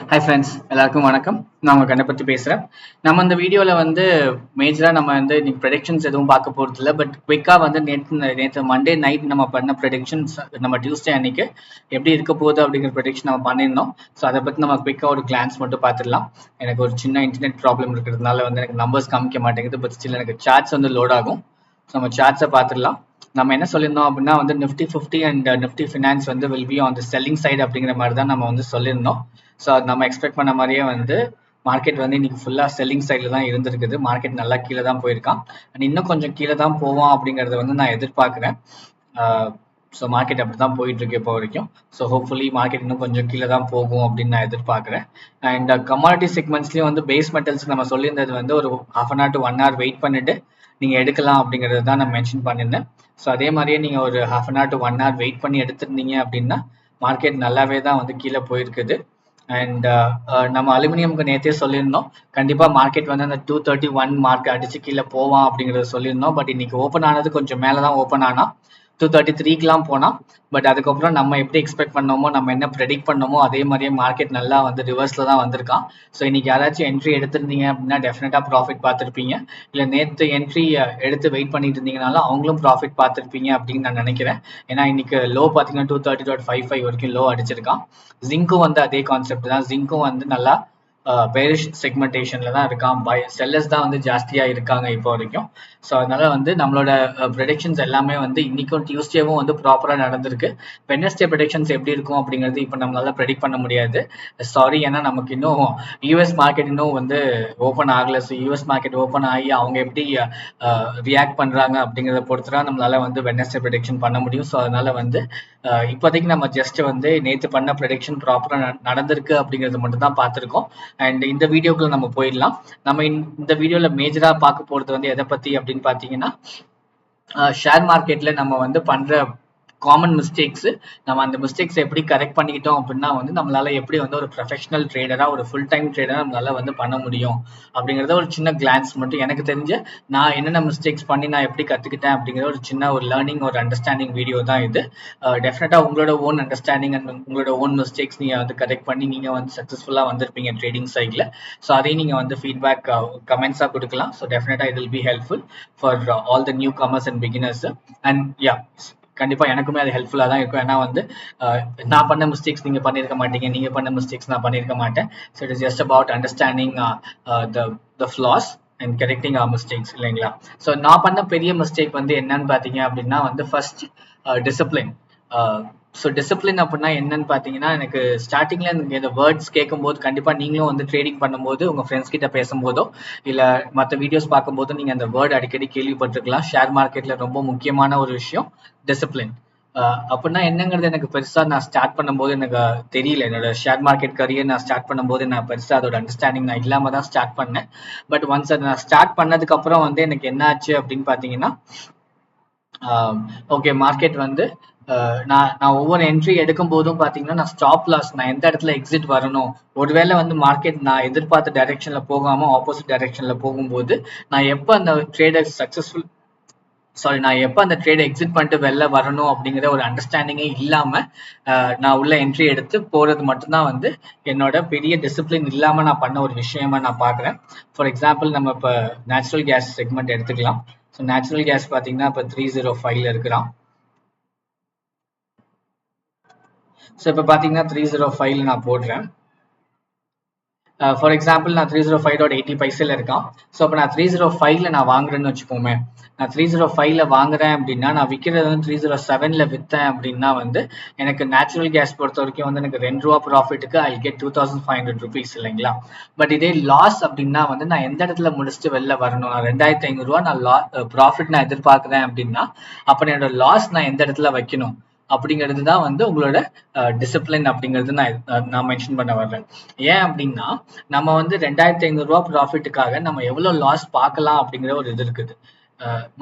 Hi friends, எல்லாருக்கும் வணக்கம். நான் உங்கள் கண்ணை பேசுகிறேன். நம்ம இந்த வீடியோவில் வந்து மேஜராக நம்ம வந்து இன்னைக்கு ப்ரெடிக்ஷன்ஸ் எதுவும் பார்க்க போகிறது இல்லை. பட் குயிக்காக வந்து நேற்று மண்டே நைட் நம்ம பண்ண ப்ரெடிக்ஷன்ஸ் நம்ம டியூஸ்டே அன்னைக்கு எப்படி இருக்க போகுது அப்படிங்கிற ப்ரெடிக்ஷன் நம்ம பண்ணியிருந்தோம். ஸோ அதை பற்றி நம்ம குயிக்காக ஒரு கிளான்ஸ் மட்டும் பார்த்துடலாம். எனக்கு ஒரு சின்ன இன்டர்நெட் ப்ராப்ளம் இருக்கிறதுனால வந்து எனக்கு நம்பர்ஸ் காமிக்க மாட்டேங்குது. பட் ஸ்டில் எனக்கு சார்ட்ஸ் வந்து லோட் ஆகும். ஸோ நம்ம சார்ட்ஸை பார்த்துடலாம். நம்ம என்ன சொல்லியிருந்தோம் அப்படின்னா வந்து நிஃப்டி 50 அண்ட் நிஃப்டி ஃபினான்ஸ் வந்து will be on the selling side அப்படிங்கிற மாதிரி தான் நம்ம வந்து சொல்லியிருந்தோம். ஸோ அது நம்ம எக்ஸ்பெக்ட் பண்ண மாதிரியே வந்து மார்க்கெட் வந்து இன்னைக்கு ஃபுல்லாக செல்லிங் சைடில் தான் இருந்திருக்குது. மார்க்கெட் நல்லா கீழே தான் போயிருக்கான். அண்ட் இன்னும் கொஞ்சம் கீழே தான் போவோம் அப்படிங்கிறத வந்து நான் எதிர்பார்க்குறேன். ஸோ மார்க்கெட் அப்படி தான் போயிட்டு இருக்கு இப்போ வரைக்கும். ஸோ ஹோப்ஃபுல்லி மார்க்கெட் இன்னும் கொஞ்சம் கீழே தான் போகும் அப்படின்னு நான் எதிர்பார்க்குறேன். அண்ட் கமாடிட்டி செக்மெண்ட்ஸ்லேயும் வந்து பேஸ் மெட்டல்ஸ் நம்ம சொல்லியிருந்தது வந்து ஒரு ½ hour to 1 hour வெயிட் பண்ணிட்டு நீங்கள் எடுக்கலாம் அப்படிங்கிறது தான் நான் மென்ஷன் பண்ணியிருந்தேன். ஸோ அதே மாதிரியே நீங்கள் ஒரு ½ hour to 1 hour வெயிட் பண்ணி எடுத்திருந்தீங்க அப்படின்னா மார்க்கெட் நல்லாவே தான் வந்து கீழே போயிருக்குது. அண்ட் நம்ம அலுமினியம்க்கு நேற்றே சொல்லியிருந்தோம், கண்டிப்பாக மார்க்கெட் வந்து அந்த 231 மார்க் அடிச்சு கீழே போவான் அப்படிங்கிறத சொல்லியிருந்தோம். பட் இன்னைக்கு ஓப்பன் ஆனது கொஞ்சம் மேலே தான் ஓப்பன் ஆனா 233க்குலாம் போனால். பட் அதுக்கப்புறம் நம்ம எப்படி எக்ஸ்பெக்ட் பண்ணோமோ, நம்ம என்ன ப்ரெடிக்ட் பண்ணோமோ அதே மாதிரியே மார்க்கெட் நல்லா வந்து ரிவர்ஸில் தான் வந்திருக்கான். ஸோ இன்னைக்கு யாராச்சும் என்ட்ரி எடுத்திருந்தீங்க அப்படின்னா டெஃபினட்டாக ப்ராஃபிட் பார்த்துருப்பீங்க. இல்லை நேற்று என்ட்ரி எடுத்து வெயிட் பண்ணிட்டு இருந்தீங்கனாலும் அவங்களும் ப்ராஃபிட் பார்த்துருப்பீங்க அப்படின்னு நான் நினைக்கிறேன். ஏன்னா இன்னைக்கு லோ பார்த்தீங்கன்னா 230.55 வரைக்கும் லோ அடிச்சிருக்கான். ஜிங்க்கும் வந்து அதே கான்செப்ட் தான். ஜிங்க்கும் வந்து நல்லா பேரிஷ் செக்மெண்டேஷன்ல தான் இருக்கான். செல்லர்ஸ் தான் வந்து ஜாஸ்தியா இருக்காங்க இப்போ வரைக்கும். ஸோ அதனால வந்து நம்மளோட ப்ரெடிக்ஷன்ஸ் எல்லாமே வந்து இன்னைக்கும் டியூஸ்டேவும் வந்து ப்ராப்பரா நடந்திருக்கு. வெட்னஸ்டே ப்ரெடிக்ஷன்ஸ் எப்படி இருக்கும் அப்படிங்கிறது இப்போ நம்மளால ப்ரெடிக்ட் பண்ண முடியாது. சாரி, ஏன்னா நமக்கு இன்னும் யூஎஸ் மார்க்கெட் இன்னும் வந்து ஓப்பன் ஆகல. ஸோ யூஎஸ் மார்க்கெட் ஓப்பன் ஆகி அவங்க எப்படி ரியாக்ட் பண்றாங்க அப்படிங்கிறத பொறுத்து தான் நம்மளால வந்து வெட்னஸ்டே ப்ரெடிக்ஷன் பண்ண முடியும். ஸோ அதனால வந்து இப்போதைக்கு நம்ம ஜஸ்ட் வந்து நேற்று பண்ண ப்ரெடிக்ஷன் ப்ராப்பரா நடந்திருக்கு அப்படிங்கிறது மட்டும் தான் பார்த்துருக்கோம். அண்ட் இந்த வீடியோக்குள்ள நம்ம போயிடலாம். நம்ம இந்த வீடியோல மேஜரா பார்க்க போறது வந்து எதை பத்தி அப்படின்னு பாத்தீங்கன்னா, ஷேர் மார்க்கெட்ல நம்ம வந்து பண்ற காமன் மிஸ்டேக்ஸ், நம்ம அந்த மிஸ்டேக்ஸ் எப்படி கரெக்ட் பண்ணிக்கிட்டோம் அப்படின்னா வந்து நம்மளால எப்படி வந்து ஒரு ப்ரொஃபஷனல் ட்ரேடரா ஒரு ஃபுல் டைம் ட்ரேடரா நம்மளால வந்து பண்ண முடியும் அப்படிங்கறத ஒரு சின்ன கிளான்ஸ் மட்டும் எனக்கு தெரிஞ்ச நான் என்னென்ன மிஸ்டேக்ஸ் பண்ணி நான் எப்படி கத்துக்கிட்டேன் அப்படிங்கிற ஒரு சின்ன ஒரு லேர்னிங் ஒரு அண்டர்ஸ்டாண்டிங் வீடியோ தான் இது. டெஃபினட்டா உங்களோட ஓன் அண்டர்ஸ்டாண்டிங் அண்ட் உங்களோட ஓன் மிஸ்டேக்ஸ் நீங்க வந்து கரெக்ட் பண்ணி நீங்க வந்து சக்சஸ்ஃபுல்லா வந்திருப்பீங்க ட்ரேடிங் சைட்ல. ஸோ அதையும் நீங்க வந்து ஃபீட்பேக் கமெண்ட்ஸா கொடுக்கலாம். ஸோ டெஃபினட்டா it will be helpful for all the new commerce and beginners. And yeah, கண்டிப்பா எனக்குமே அது ஹெல்ப்ஃபுல்லா தான் இருக்கும். ஏன்னா வந்து நான் பண்ண மிஸ்டேக்ஸ் நீங்க பண்ணிருக்க மாட்டீங்க, நீங்க பண்ண மிஸ்டேக்ஸ் நான் பண்ணிருக்க மாட்டேன். So it is just about understanding the flaws and correcting our mistakes, இல்லைங்களா? ஸோ நான் பண்ண பெரிய மிஸ்டேக் வந்து என்னன்னு பாத்தீங்க அப்படின்னா வந்து ஃபர்ஸ்ட் டிசிப்ளின். ஸோ டிசிப்ளின் அப்படின்னா என்னன்னு பார்த்தீங்கன்னா, எனக்கு ஸ்டார்டிங்ல இந்த வேர்ட்ஸ் கேட்கும்போது கண்டிப்பாக நீங்களும் வந்து ட்ரேடிங் பண்ணும்போது உங்கள் ஃப்ரெண்ட்ஸ் கிட்ட பேசும்போதோ இல்லை மற்ற வீடியோஸ் பார்க்கும்போது நீங்கள் அந்த வேர்டு அடிக்கடி கேள்விப்பட்டிருக்கலாம். ஷேர் மார்க்கெட்ல ரொம்ப முக்கியமான ஒரு விஷயம் டிசிப்ளின். அப்படின்னா என்னங்கிறது எனக்கு பெருசா நான் ஸ்டார்ட் பண்ணும்போது எனக்கு தெரியல. என்னோட ஷேர் மார்க்கெட் கரியர் நான் ஸ்டார்ட் பண்ணும்போது நான் பெருசா அதோட அண்டர்ஸ்டாண்டிங் நான் இல்லாம தான் ஸ்டார்ட் பண்ணேன். பட் ஒன்ஸ் அதை நான் ஸ்டார்ட் பண்ணதுக்கு அப்புறம் வந்து எனக்கு என்ன ஆச்சு அப்படின்னு பார்த்தீங்கன்னா, ஓகே மார்க்கெட் வந்து நான் ஒவ்வொரு என்ட்ரி எடுக்கும் போதும் பாத்தீங்கன்னா நான் ஸ்டாப் லாஸ், நான் எந்த இடத்துல எக்ஸிட் வரணும், ஒருவேளை வந்து மார்க்கெட் நான் எதிர்பார்த்த டைரக்ஷன்ல போகாம ஆப்போசிட் டைரக்ஷன்ல போகும்போது நான் எப்ப அந்த ட்ரேடர் சக்சஸ்ஃபுல் நான் எப்ப அந்த ட்ரேட் எக்ஸிட் பண்ணிட்டு வெளில வரணும் அப்படிங்கிற ஒரு அண்டர்ஸ்டாண்டிங்கே இல்லாம நான் உள்ள என்ட்ரி எடுத்து போறது மட்டும்தான் வந்து என்னோட பெரிய டிசிப்ளின் இல்லாம நான் பண்ண ஒரு விஷயமா நான் பாக்குறேன். ஃபார் எக்ஸாம்பிள் நம்ம இப்ப நேச்சுரல் கேஸ் செக்மெண்ட் எடுத்துக்கலாம். ஸோ நேச்சுரல் கேஸ் பாத்தீங்கன்னா இப்போ 305ல இருக்கிறான். ஸோ இப்போ பார்த்தீங்கன்னா 305ல நான் போடுறேன். ஃபார் எக்ஸாம்பிள் நான் 305.80 இருக்கான். ஸோ அப்போ நான் 305ல நான் வாங்குறேன்னு வச்சுக்கோமே, நான் 305ல வாங்குறேன் அப்படின்னா நான் விற்கிறது வந்து 307ல விற்றேன் அப்படின்னா வந்து எனக்கு நேச்சுரல் கேஸ் பொறுத்த வரைக்கும் வந்து எனக்கு ₹2 ப்ராஃபிட்டுக்கு ஐ கெட் 2500 rupees, இல்லைங்களா? பட் இதே லாஸ் அப்படின்னா வந்து நான் எந்த இடத்துல முடிச்சுட்டு வெளில வரணும், நான் ₹2500 நான் ப்ராஃபிட் நான் எதிர்பார்க்குறேன் அப்படின்னா அப்போ என்னோட லாஸ் நான் எந்த இடத்துல வைக்கணும் அப்படிங்கிறது தான் வந்து உங்களோட டிசிப்ளின் அப்படிங்கிறது நான் மென்ஷன் பண்ண வர்றேன். ஏன் அப்படின்னா நம்ம வந்து ₹2500 ப்ராஃபிட்டுக்காக நம்ம எவ்வளவு லாஸ் பார்க்கலாம் அப்படிங்கிற ஒரு இது இருக்குது.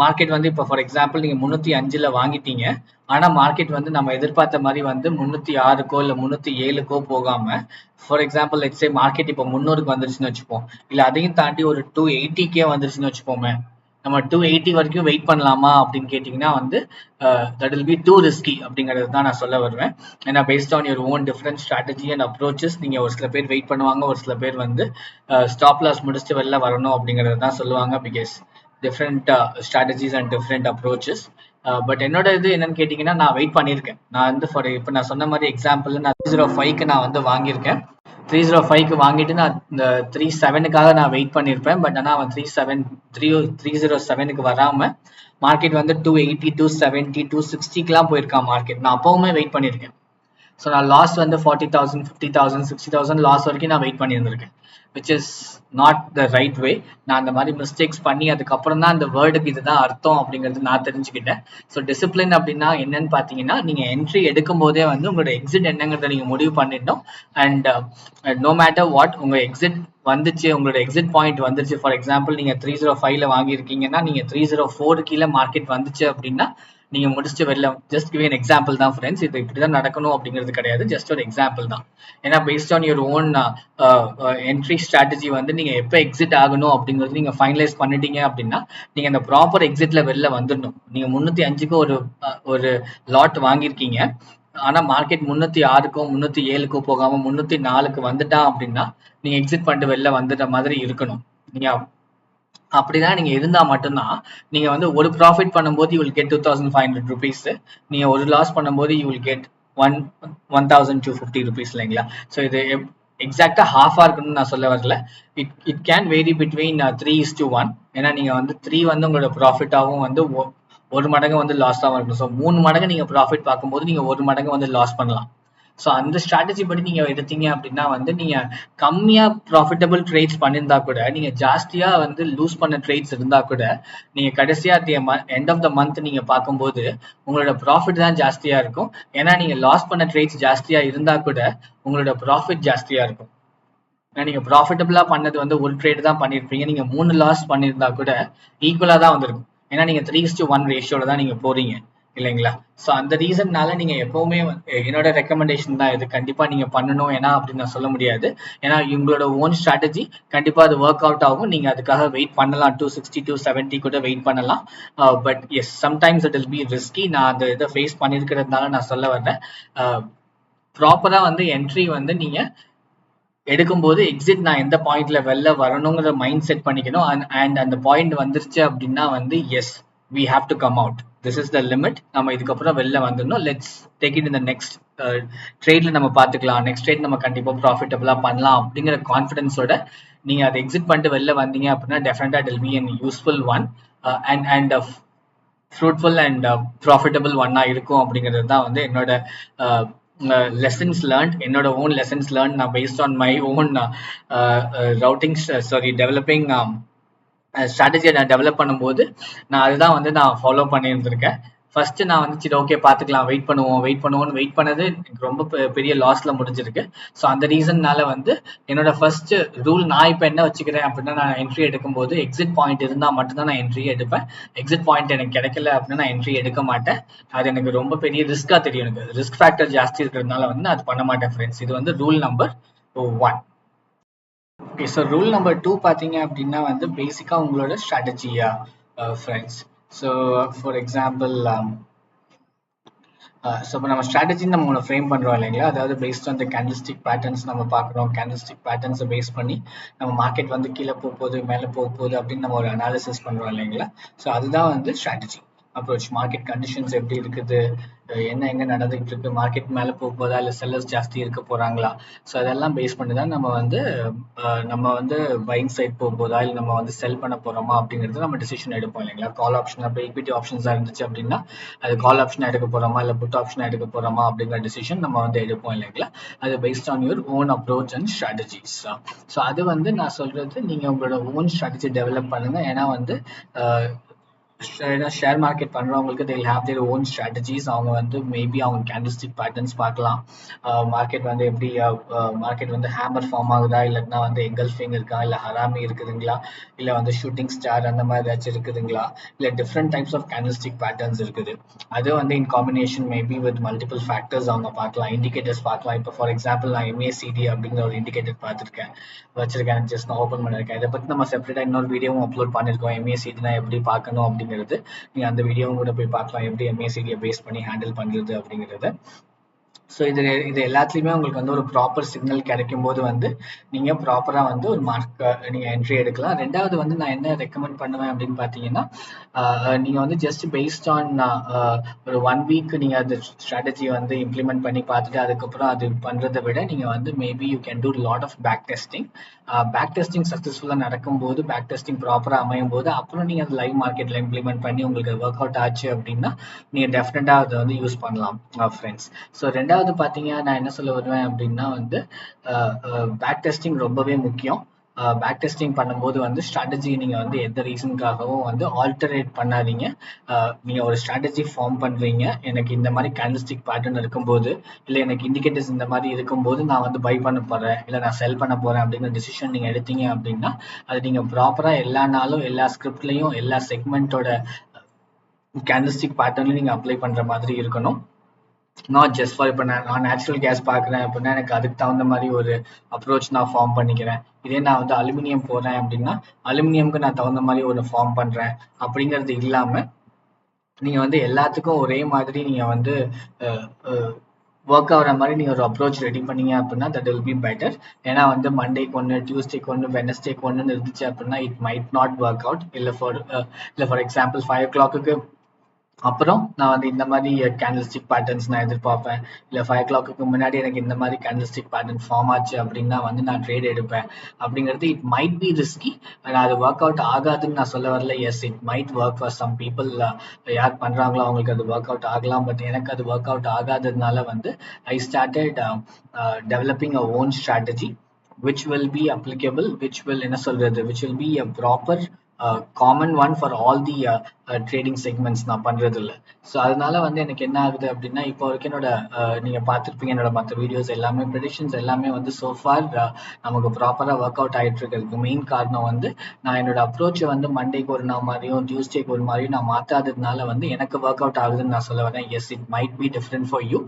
மார்க்கெட் வந்து இப்போ ஃபார் எக்ஸாம்பிள் நீங்க 305ல வாங்கிட்டீங்க, ஆனா மார்க்கெட் வந்து நம்ம எதிர்பார்த்த மாதிரி வந்து 306க்கோ இல்ல 307க்கோ போகாம for example let's say market இப்போ 300க்கு வந்துருச்சுன்னு வச்சுப்போம், இல்ல அதையும் தாண்டி ஒரு 280K வந்துருச்சுன்னு வச்சுப்போமே. நம்ம 280 வரைக்கும் வெயிட் பண்ணலாமா அப்படின்னு கேட்டிங்கன்னா வந்து that will be too risky அப்படிங்கிறது தான் நான் சொல்ல வருவேன். ஏன்னா based on your own different strategy and approaches நீங்கள் ஒரு சில பேர் வெயிட் பண்ணுவாங்க, ஒரு சில பேர் வந்து ஸ்டாப் லாஸ் முடிச்சுட்டு வெளில வரணும் அப்படிங்கிறது தான் சொல்லுவாங்க. Because different strategies and different approaches. But என்னோட இது என்னன்னு கேட்டிங்கன்னா நான் வெயிட் பண்ணியிருக்கேன். நான் வந்து இப்போ நான் சொன்ன மாதிரி எக்ஸாம்பிள் நான் 305க்கு நான் வந்து வாங்கியிருக்கேன். 305க்கு வாங்கிட்டு நான் இந்த 37க்காக நான் வெயிட் பண்ணியிருப்பேன். பட் ஆனால் அவன் 307க்கு வராமல் மார்க்கெட் வந்து 280, 270, 260க்குலாம் போயிருக்கான் மார்க்கெட். நான் அப்போவுமே வெயிட் பண்ணியிருக்கேன். ஸோ நான் லாஸ் வந்து 40,000, 50,000, 60,000 லாஸ் வரைக்கும் நான் வெயிட் பண்ணியிருந்திருக்கேன், which is not the right way. நான் அந்த மாதிரி மிஸ்டேக்ஸ் பண்ணி அதுக்கப்புறம் தான் அந்த வேர்டுக்கு இதுதான் அர்த்தம் அப்படிங்கிறது நான் தெரிஞ்சுக்கிட்டேன். ஸோ டிசிப்ளின் அப்படின்னா என்னன்னு பார்த்தீங்கன்னா, நீங்கள் என்ட்ரி எடுக்கும் போதே வந்து உங்களோட எக்ஸிட் என்னங்கிறத நீங்கள் முடிவு பண்ணிடணும். அண்ட் நோ மேட்டர் வாட் உங்கள் எக்ஸிட் வந்துச்சு, உங்களோட எக்ஸிட் பாயிண்ட் வந்துச்சு. ஃபார் எக்ஸாம்பிள் நீங்கள் 305ல வாங்கியிருக்கீங்கன்னா நீங்கள் 304 கீழே மார்க்கெட் வந்துச்சு அப்படின்னா நீங்க முடிச்சுட்டு வெளில, ஜஸ்ட் கிவ் an எக்ஸாம்பிள் தான் ஃப்ரெண்ட்ஸ். இது இப்படிதான் நடக்கணும் அப்படிங்கிறது கிடையாது, ஜஸ்ட் ஒரு எக்ஸாம்பிள் தான். ஏன்னா based on your own entry strategy வந்து நீங்க எப்போ எக்ஸிட் ஆகணும் அப்படிங்கிறது நீங்க ஃபைனலைஸ் பண்ணிட்டீங்க அப்படின்னா நீங்க அந்த ப்ராப்பர் எக்ஸிட்ல வெளில வந்துடணும். நீங்க 305க்கு ஒரு லாட் வாங்கியிருக்கீங்க, ஆனா மார்க்கெட் 306க்கோ 307க்கோ போகாம 304க்கு வந்துட்டா அப்படின்னா நீங்க எக்ஸிட் பண்ணிட்டு வெளில வந்துடுற மாதிரி இருக்கணும். நீங்க அப்படிதான் நீங்க இருந்தா மட்டும்தான் நீங்க வந்து ஒரு ப்ராஃபிட் பண்ணும்போது யூ வில் கெட் 2500 rupees, நீங்க ஒரு லாஸ் பண்ணும்போது யூ வில் கெட் 1250 rupees இல்லைங்களா. ஸோ இது எக்ஸாக்டா ஹாஃபா இருக்குன்னு நான் சொல்ல வரல. It can vary between 3:1. ஏன்னா நீங்க வந்து 3 வந்து உங்களோட ப்ராஃபிட்டாகவும் வந்து ஒரு மடங்கு வந்து லாஸ் தான் இருக்கணும். ஸோ 3 மடங்கு நீங்க ப்ராஃபிட் பார்க்கும்போது நீங்க ஒரு மடங்கு வந்து லாஸ் பண்ணலாம். ஸோ அந்த ஸ்ட்ராட்டஜி படி நீங்க எடுத்தீங்க அப்படின்னா வந்து நீங்க கம்மியா ப்ராஃபிட்டபிள் ட்ரேட்ஸ் பண்ணியிருந்தா கூட, நீங்க ஜாஸ்தியா வந்து லூஸ் பண்ண ட்ரேட்ஸ் இருந்தா கூட, நீங்க கடைசியா எண்ட் ஆஃப் த மந்த் நீங்க பார்க்கும்போது உங்களோட ப்ராஃபிட் தான் ஜாஸ்தியா இருக்கும். ஏன்னா நீங்க லாஸ் பண்ண ட்ரேட்ஸ் ஜாஸ்தியா இருந்தா கூட உங்களோட ப்ராஃபிட் ஜாஸ்தியா இருக்கும். ஏன்னா நீங்க ப்ராஃபிட்டபிளா பண்ணது வந்து ஒரு ட்ரேட் தான் பண்ணிருப்பீங்க, நீங்க 3 லாஸ் பண்ணியிருந்தா கூட ஈக்குவலா தான் வந்திருக்கும். ஏன்னா நீங்க 3:1 ரேஷியோல தான் நீங்க போறீங்க இல்லைங்களா. ஸோ அந்த ரீசன்னால நீங்க எப்பவுமே என்னோட ரெக்கமெண்டேஷன் தான் இது, கண்டிப்பா நீங்க பண்ணணும். ஏன்னா அப்படின்னு நான் சொல்ல முடியாது. ஏன்னா உங்களோட ஓன் ஸ்ட்ராட்டஜி கண்டிப்பா அது ஒர்க் அவுட் ஆகும். நீங்க அதுக்காக வெயிட் பண்ணலாம், 260, 270 கூட வெயிட் பண்ணலாம். But yes, sometimes it will be risky. நான் அந்த இதை ஃபேஸ் பண்ணியிருக்கிறதுனால நான் சொல்ல வர்றேன். ப்ராப்பரா வந்து என்ட்ரி வந்து நீங்க எடுக்கும்போது எக்ஸிட் நான் எந்த பாயிண்ட்ல வெளில வரணுங்கிற மைண்ட் செட் பண்ணிக்கணும். அண்ட் அந்த பாயிண்ட் வந்துருச்சு அப்படின்னா வந்து S, we have to come out, this is the limit, நம்ம இதுக்கப்புறம் வெளில வந்துடணும், let's take it in the next ட்ரேட்ல நம்ம பார்த்துக்கலாம், நெக்ஸ்ட் ட்ரேட் நம்ம கண்டிப்பா ப்ராஃபிட்டபிளா பண்ணலாம் அப்படிங்கிற கான்ஃபிடன்ஸோட நீங்க அதை எக்ஸிட் பண்ணிட்டு வெளில வந்தீங்க அப்படின்னா டெஃபினட்டா it will B an useful one and fruitful and profitable ஒன்னா இருக்கும் அப்படிங்கிறது தான் வந்து என்னோட lessons learned, என்னோட ஓன் lessons learned. நான் based on my own developing ஸ்ட்ராட்டஜியை நான் டெவலப் பண்ணும்போது நான் அதுதான் வந்து நான் ஃபாலோ பண்ணியிருந்திருக்கேன். ஃபர்ஸ்ட் நான் வந்து சரி ஓகே பார்த்துக்கலாம், வெயிட் பண்ணுவோம்னு வெயிட் பண்ணது எனக்கு ரொம்ப பெரிய லாஸ்ல முடிஞ்சிருக்கு. ஸோ அந்த ரீசன்னால வந்து என்னோட ஃபர்ஸ்ட் ரூல் நான் இப்போ என்ன வச்சுக்கிறேன் அப்படின்னா, நான் என்ட்ரி எடுக்கும்போது எக்ஸிட் பாயிண்ட் இருந்தால் மட்டும்தான் நான் என்ட்ரி எடுப்பேன். எக்ஸிட் பாயிண்ட் எனக்கு கிடைக்கல அப்படின்னா நான் என்ட்ரி எடுக்க மாட்டேன். அது எனக்கு ரொம்ப பெரிய ரிஸ்கா தெரியும், எனக்கு ரிஸ்க் ஃபேக்டர் ஜாஸ்தி இருக்கிறதுனால வந்து அது பண்ண மாட்டேன் ஃப்ரெண்ட்ஸ். இது வந்து rule number 1. Okay, so rule number 2 பார்த்தீங்க அப்படின்னா வந்து பேசிக்காக உங்களோட ஸ்ட்ராட்டஜியா friends. So for example so இப்போ நம்ம ஸ்ட்ராட்டஜி நம்ம ஒன்று ஃப்ரேம் பண்ணுறோம் இல்லைங்களா, அதாவது based on the candlestick patterns நம்ம பார்க்குறோம். கேண்டில்ஸ்டிக் பேட்டர்ன்ஸை பேஸ் பண்ணி நம்ம மார்க்கெட் வந்து கீழே போகுது மேலே போகுது அப்படின்னு நம்ம ஒரு அனாலிசிஸ் பண்ணுறோம் இல்லைங்களா. ஸோ அதுதான் வந்து ஸ்ட்ராட்டஜி அப்ரோச். மார்க்கெட் கண்டிஷன்ஸ் எப்படி இருக்குது, என்ன எங்கே நடந்துகிட்டு இருக்கு, மார்க்கெட் மேலே போகுதா இல்லை செல்லர்ஸ் ஜாஸ்தி இருக்க போகிறாங்களா, ஸோ அதெல்லாம் பேஸ் பண்ணி தான் நம்ம வந்து பையிங் சைட் போகுதா இல்லை நம்ம வந்து செல் பண்ண போகிறோமா அப்படிங்கிறது நம்ம டிசிஷன் எடுப்போம் இல்லைங்களா. கால் ஆப்ஷன் அப்போ ஈக்விட்டி ஆப்ஷன்ஸாக இருந்துச்சு அப்படின்னா அது கால் ஆப்ஷன் எடுக்க போகிறோமா இல்லை புட் ஆப்ஷன் எடுக்க போகிறோமா அப்படிங்கிற டிசிஷன் நம்ம வந்து எடுப்போம் இல்லைங்களா. அது paste on your own approach and strategies. So அது வந்து நான் சொல்கிறது, நீங்கள் உங்களோட ஓன் ஸ்ட்ராட்டஜி டெவலப் பண்ணுங்கள். ஏன்னா வந்து ஷேர் மார்க்கெட் பண்றவங்களுக்கு they will have their own strategies. அவங்க வந்து மேபி அவங்க கேண்டில்ஸ்டிக் பேட்டர்ன்ஸ் பார்க்கலாம். மார்க்கெட் வந்து எப்படி மார்க்கெட் வந்து ஹேமர் ஃபார்ம் ஆகுதா, இல்லைன்னா வந்து எங்கல்ஃபிங் இருக்கா, இல்லை ஹராமி இருக்குதுங்களா, இல்லை வந்து ஷூட்டிங் ஸ்டார் அந்த மாதிரி ஏதாச்சும் இருக்குதுங்களா, இல்லை different types of candlestick patterns இருக்குது. அது வந்து in combination maybe with multiple factors அவங்க பார்க்கலாம், இண்டிகேட்டர்ஸ் பார்க்கலாம். இப்போ ஃபார் எக்ஸாம்பிள் நான் MACD அப்படிங்கிற ஒரு இண்டிகேட்டர் பார்த்துருக்கேன், வச்சிருக்கேன், ஜஸ்ட் நான் ஓப்பன் பண்ணிருக்கேன். இதை பற்றி நம்ம செப்பரேட்டாக இன்னொரு வீடியோவும் அப்லோட் பண்ணியிருக்கோம். MACD எப்படி பார்க்கணும் அப்படிங்கிறது நீங்கள் அந்த வீடியோவும் கூட போய் பார்க்கலாம், எப்படி MACD பேஸ் பண்ணி ஹேண்டில் பண்ணுறது அப்படிங்கிறது. ஸோ இது எல்லாத்துலேயுமே உங்களுக்கு வந்து ஒரு ப்ராப்பர் சிக்னல் கிடைக்கும் போது வந்து நீங்கள் ப்ராப்பராக வந்து ஒரு மார்க் நீங்கள் என்ட்ரி எடுக்கலாம். ரெண்டாவது வந்து நான் என்ன ரெக்கமெண்ட் பண்ணுவேன் அப்படின்னு பார்த்தீங்கன்னா, நீங்கள் வந்து ஜஸ்ட் பேஸ்ட் ஆன் ஒரு 1 வீக் நீங்கள் அந்த ஸ்ட்ராட்டஜி வந்து இம்ப்ளிமெண்ட் பண்ணி பார்த்துட்டு அதுக்கப்புறம் அது பண்ணுறதை விட நீங்கள் வந்து maybe you can do lot of back testing. Back testing சக்ஸஸ்ஃபுல்லாக நடக்கும்போது, பேக் டெஸ்டிங் ப்ராப்பராக அமையும் போது, அப்புறம் நீங்கள் அது லைவ் மார்க்கெட்டில் இம்ப்ளிமெண்ட் பண்ணி உங்களுக்கு ஒர்க் அவுட் ஆச்சு அப்படின்னா நீங்கள் டெஃபினட்டாக அதை வந்து யூஸ் பண்ணலாம் ஃப்ரெண்ட்ஸ். ஸோ ரெண்டாவது பார்த்தீங்கன்னா நான் என்ன சொல்ல வருவேன் அப்படின்னா வந்து பேக் டெஸ்டிங் ரொம்பவே முக்கியம். பேக் டெஸ்டிங் பண்ணும்போது வந்து ஸ்ட்ராட்டஜி நீங்கள் வந்து எந்த ரீசனுக்காகவும் வந்து ஆல்டரேட் பண்ணாதீங்க. நீங்கள் ஒரு ஸ்ட்ராட்டஜி ஃபார்ம் பண்ணுறீங்க, எனக்கு இந்த மாதிரி கேண்டில்ஸ்டிக் பேட்டர்ன் இருக்கும்போது, இல்லை எனக்கு இண்டிகேட்டர்ஸ் இந்த மாதிரி இருக்கும்போது நான் வந்து பை பண்ண போகிறேன், இல்லை நான் செல் பண்ண போகிறேன் அப்படிங்கிற டிசிஷன் நீங்கள் எடுத்தீங்க அப்படின்னா அது நீங்கள் ப்ராப்பராக எல்லா நாளும் எல்லா ஸ்கிரிப்ட்லையும் எல்லா செக்மெண்ட்டோட கேண்டில்ஸ்டிக் பேட்டர்ன்லையும் நீங்கள் அப்ளை பண்ணுற மாதிரி இருக்கணும். நாட் ஜஸ்ட் ஃபார் இப்போ நான் நேச்சுரல் கேஸ் பார்க்குறேன் அப்படின்னா எனக்கு அதுக்கு தகுந்த மாதிரி ஒரு அப்ரோச் நான் ஃபார்ம் பண்ணிக்கிறேன். இதே நான் வந்து அலுமினியம் போடுறேன் அப்படின்னா அலுமினியம்க்கு நான் தகுந்த மாதிரி ஒரு ஃபார்ம் பண்ணுறேன் அப்படிங்கிறது இல்லாமல் நீங்கள் வந்து எல்லாத்துக்கும் ஒரே மாதிரி நீங்கள் வந்து ஒர்க் ஆகிற மாதிரி நீங்கள் ஒரு அப்ரோச் ரெடி பண்ணீங்க அப்படின்னா தட் வில் பி பெட்டர். ஏன்னா வந்து மண்டேக்கு ஒன்று, டியூஸ்டேக்கு ஒன்று, வெனஸ்டேக்கு ஒன்றுன்னு இருந்துச்சு அப்படின்னா it might not work out. இல்லை ஃபார் எக்ஸாம்பிள் 5 o'clock அப்புறம் நான் வந்து இந்த மாதிரி கேண்டில்ஸ்டிக் பேட்டர்ன்ஸ் நான் எதிர்பார்ப்பேன், இல்லை 5 o'clock முன்னாடி எனக்கு இந்த மாதிரி கேண்டில்ஸ்டிக் பேட்டர்ன் ஃபார்ம் ஆச்சு அப்படின்னா வந்து நான் ட்ரேட் எடுப்பேன் அப்படிங்கிறது இட் மைட் பி ரிஸ்கி. நான் அது ஒர்க் அவுட் ஆகாதுன்னு நான் சொல்ல வரல. Yes, it might work for some people. யார் பண்ணுறாங்களோ அவங்களுக்கு அது ஒர்க் அவுட் ஆகலாம். பட் எனக்கு அது ஒர்க் அவுட் ஆகாததுனால வந்து I started developing a own strategy which will be applicable, which will என்ன சொல்றது, which will be a proper common one for all the trading segments நான் பண்ணுறது இல்லை. ஸோ அதனால வந்து எனக்கு என்ன ஆகுது அப்படின்னா, இப்போ வரைக்கும் என்னோட நீங்கள் பார்த்துருப்பீங்க என்னோட மற்ற வீடியோஸ் எல்லாமே, ப்ரெடிக்ஷன்ஸ் எல்லாமே வந்து சோஃபார் நமக்கு ப்ராப்பராக ஒர்க் அவுட் ஆகிட்டு இருக்கிறதுக்கு மெயின் காரணம் வந்து நான் என்னோட அப்ரோச்சை வந்து மண்டேக்கு ஒரு நான் மாதிரியும் டியூஸ்டேக்கு ஒரு மாதிரியும் நான் மாற்றாததுனால வந்து எனக்கு ஒர்க் அவுட் ஆகுதுன்னு நான் சொல்ல வரேன். Yes, it might be different for you,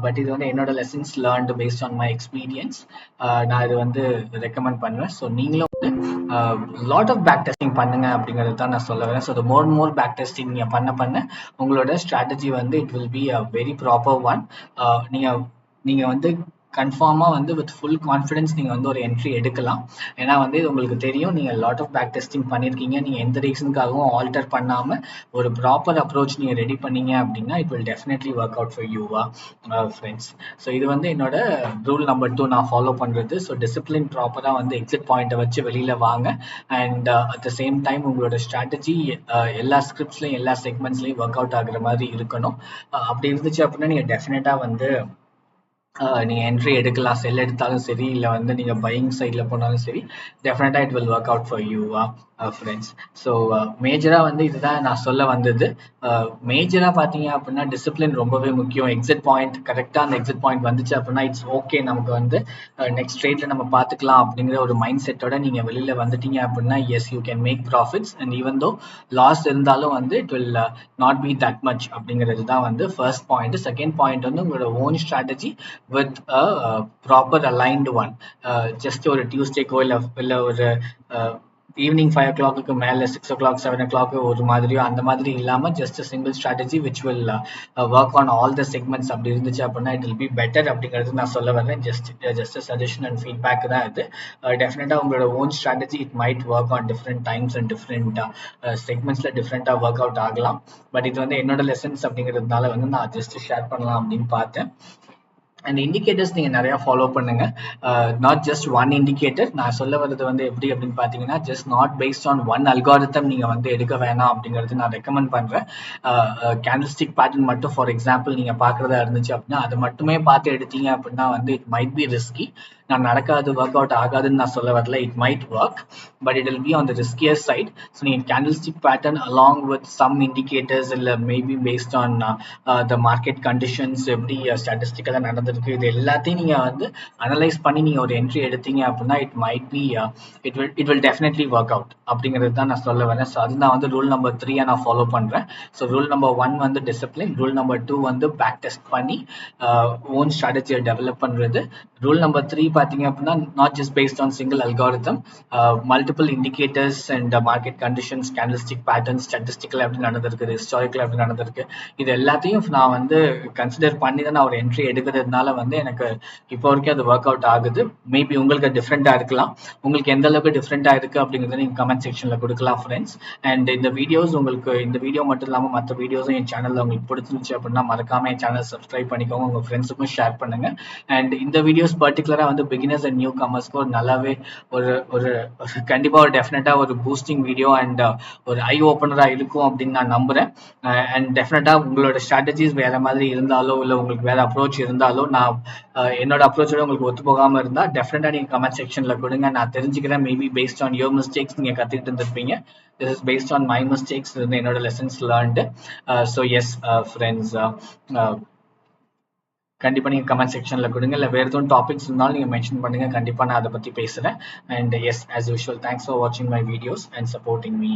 but இது வந்து என்னோட lessons learned based on my experience. நான் இது வந்து ரெக்கமெண்ட் பண்ணுவேன். ஸோ நீங்களும் லாட் ஆஃப் பேக் டெஸ்டிங் பண்ணுங்க அப்படிங்கிறது தான் நான் சொல்ல வரேன். So the more back testing நீங்கள் பண்ண உங்களோட ஸ்ட்ராட்டஜி வந்து it will be a very proper one. நீங்கள் வந்து கன்ஃபார்மாக வந்து வித் ஃபுல் கான்ஃபிடன்ஸ் நீங்கள் வந்து ஒரு என்ட்ரி எடுக்கலாம். ஏன்னா வந்து இது உங்களுக்கு தெரியும், நீங்கள் லாட் ஆஃப் பேக் டெஸ்டிங் பண்ணியிருக்கீங்க. நீங்கள் எந்த ரீசனுக்காகவும் ஆல்டர் பண்ணாமல் ஒரு ப்ராப்பர் அப்ரோச் நீங்கள் ரெடி பண்ணீங்க அப்படின்னா it will definitely work out for யூவா ஃப்ரெண்ட்ஸ். ஸோ இது வந்து என்னோட ரூல் நம்பர் 2 நான் ஃபாலோ பண்ணுறது. ஸோ டிசிப்ளின் ப்ராப்பராக வந்து எக்ஸிட் பாயிண்ட்டை வச்சு வெளியில் வாங்க. And at the same time உங்களோட ஸ்ட்ராட்டஜி எல்லா ஸ்கிரிப்ட்ஸ்லையும் எல்லா செக்மெண்ட்ஸ்லையும் ஒர்க் அவுட் ஆகுற மாதிரி இருக்கணும். அப்படி இருந்துச்சு அப்படின்னா நீங்கள் டெஃபினட்டாக வந்து நீங்கள் என்ட்ரி எடுக்கலாம். செல் எடுத்தாலும் சரி, இல்லை வந்து நீங்கள் பையிங் சைடில் போனாலும் சரி, டெஃபினட்டாக it will work out for யூவா ஃப்ரெண்ட்ஸ். ஸோ மேஜராக வந்து இதுதான் நான் சொல்ல வந்தது. மேஜராக பார்த்தீங்க அப்படின்னா டிசிப்ளின் ரொம்பவே முக்கியம். எக்ஸிட் பாயிண்ட் கரெக்டாக அந்த எக்ஸிட் பாயிண்ட் வந்துச்சு அப்படின்னா இட்ஸ் ஓகே, நமக்கு வந்து நெக்ஸ்ட் ட்ரேடில் நம்ம பார்த்துக்கலாம் அப்படிங்கிற ஒரு மைண்ட் செட்டோட நீங்கள் வெளியில் வந்துட்டீங்க அப்படின்னா yes, you can make profits. And even though loss இருந்தாலும் வந்து it will not be that much அப்படிங்கிறது தான் வந்து ஃபர்ஸ்ட் பாயிண்ட். செகண்ட் பாயிண்ட் வந்து உங்களோட own strategy with a proper aligned one. Just ஒரு டியூஸ்டேக்கோ இல்லை ஒரு ஈவினிங் 5 o'clock மேலே 6 o'clock 7 o'clock ஒரு மாதிரியோ அந்த மாதிரி இல்லாமல் just single strategy which will work on all the segments அப்படி இருந்துச்சு அப்படின்னா இட் வில் பி பெட்டர் அப்படிங்கிறது நான் சொல்ல வரேன். ஜஸ்ட் சஜஷன் அண்ட் ஃபீட்பேக் தான் இது. டெஃபினட்டாக உங்களோட own strategy it might work on different times and different செக்மெண்ட்ஸில் டிஃப்ரெண்ட்டாக ஒர்க் அவுட் ஆகலாம். பட் இது வந்து என்னோட லெசன்ஸ் அப்படிங்கிறதுனால வந்து நான் ஜஸ்ட் ஷேர் பண்ணலாம் அப்படின்னு பார்த்தேன். அண்ட் இண்டிகேட்டர்ஸ் நீங்கள் நிறையா ஃபாலோ பண்ணுங்க. Not just one indicator. நான் சொல்ல வர்றது வந்து எப்படி அப்படின்னு பார்த்தீங்கன்னா, just not based on one algorithm நீங்கள் வந்து எடுக்க வேணாம் அப்படிங்கிறது நான் ரெக்கமெண்ட் பண்ணுறேன். கேண்டில்ஸ்டிக் பேட்டர்ன் மட்டும் ஃபார் எக்ஸாம்பிள் நீங்கள் பார்க்குறதா இருந்துச்சு அப்படின்னா அது மட்டுமே பார்த்து எடுத்தீங்க அப்படின்னா வந்து இட் மைட் பி ரிஸ்கி. நான் நடக்காது ஒர்க் அவுட் ஆகாதுன்னு நான் சொல்ல வரல. It might work, but it will be on the riskier side. So நீங்கள் candlestick pattern along with some indicators இல்லை maybe based on the market conditions எப்படி ஸ்டாட்டிஸ்டிக்கலாக நடந்திருக்கு, இது எல்லாத்தையும் நீங்கள் வந்து அனலைஸ் பண்ணி நீங்கள் ஒரு என்ட்ரி எடுத்தீங்க அப்படின்னா it might be it will definitely work out அப்படிங்கிறது தான் நான் சொல்ல வரேன். ஸோ அது நான் வந்து ரூல் நம்பர் 3 நான் ஃபாலோ பண்ணுறேன். ஸோ ரூல் நம்பர் 1 வந்து டிசிப்ளின், ரூல் நம்பர் 2 வந்து பேக் டெஸ்ட் பண்ணி ஓன் ஸ்ட்ராட்டஜியை டெவலப் பண்ணுறது, ரூல் நம்பர் 3 பார்த்தீங்க அப்படின்னா not just based on single algorithm, multiple indicators and market conditions, candlestick patterns, statistical எப்படி நடந்திருக்கு, ஹிஸ்டாரிக்கல் எப்படி நடந்திருக்கு, இது எல்லாத்தையும் நான் வந்து கன்சிடர் பண்ணி தான் நான் ஒரு என்ட்ரி எடுக்கிறதுனால வந்து எனக்கு இப்போ வரைக்கும் அது ஒர்க் அவுட் ஆகுது. மேபி உங்களுக்கு டிஃப்ரெண்ட்டாக இருக்கலாம். உங்களுக்கு எந்த அளவுக்கு டிஃப்ரெண்ட்டாக இருக்குது அப்படிங்கிறத நீங்கள் கமெண்ட் செக்ஷனில் கொடுக்கலாம் ஃப்ரெண்ட்ஸ். அண்ட் இந்த வீடியோஸ் உங்களுக்கு இந்த வீடியோ மட்டும் இல்லாமல் மற்ற வீடியோஸும் என் சேனலில் உங்களுக்கு பிடிச்சிருந்துச்சு அப்படின்னா மறக்காமல் என் சேனல் சப்ஸ்கிரைப் பண்ணிக்கோங்க, உங்கள் ஃப்ரெண்ட்ஸுக்கும் ஷேர் பண்ணுங்கள். அண்ட் இந்த வீடியோஸ் பர்டிகுலராக வந்து பிகினர்ஸ் அண்ட் நியூ கமர்ஸ்க்கு ஒரு நல்லாவே ஒரு ஒரு கண்டிப்பாக ஒரு டெஃபினட்டாக ஒரு பூஸ்டிங் வீடியோ அண்ட் ஒரு ஐ ஓப்பனராக இருக்கும் அப்படின்னு நான் நம்புகிறேன். அண்ட் டெஃபினட்டாக உங்களோட ஸ்ட்ராட்டஜிஸ் வேறு மாதிரி இருந்தாலோ இல்லை உங்களுக்கு வேறு அப்ரோச் இருந்தாலோ நான் என்னோட அப்ரோச்சோட உங்களுக்கு ஒத்து போகாமல் இருந்தால் டெஃபினட்டாக நீங்கள் கமெண்ட் செக்ஷனில் கொடுங்க, நான் தெரிஞ்சுக்கிறேன். Maybe based on your mistakes நீங்கள் கற்றுக்கிட்டு இருந்திருப்பீங்க. This is based on my mistakes, என்னோட lessons learnt. So yes friends, கண்டிப்பாக நீங்கள் கமெண்ட் செக்ஷனில் கொடுங்க. இல்லை வேறு எதுவும் டாபிக்ஸ் இருந்தாலும் நீங்கள் மென்ஷன் பண்ணுங்கள், கண்டிப்பாக நான் அதை பற்றி பேசுகிறேன். And yes, as usual, thanks for வாட்சிங் my videos and supporting me.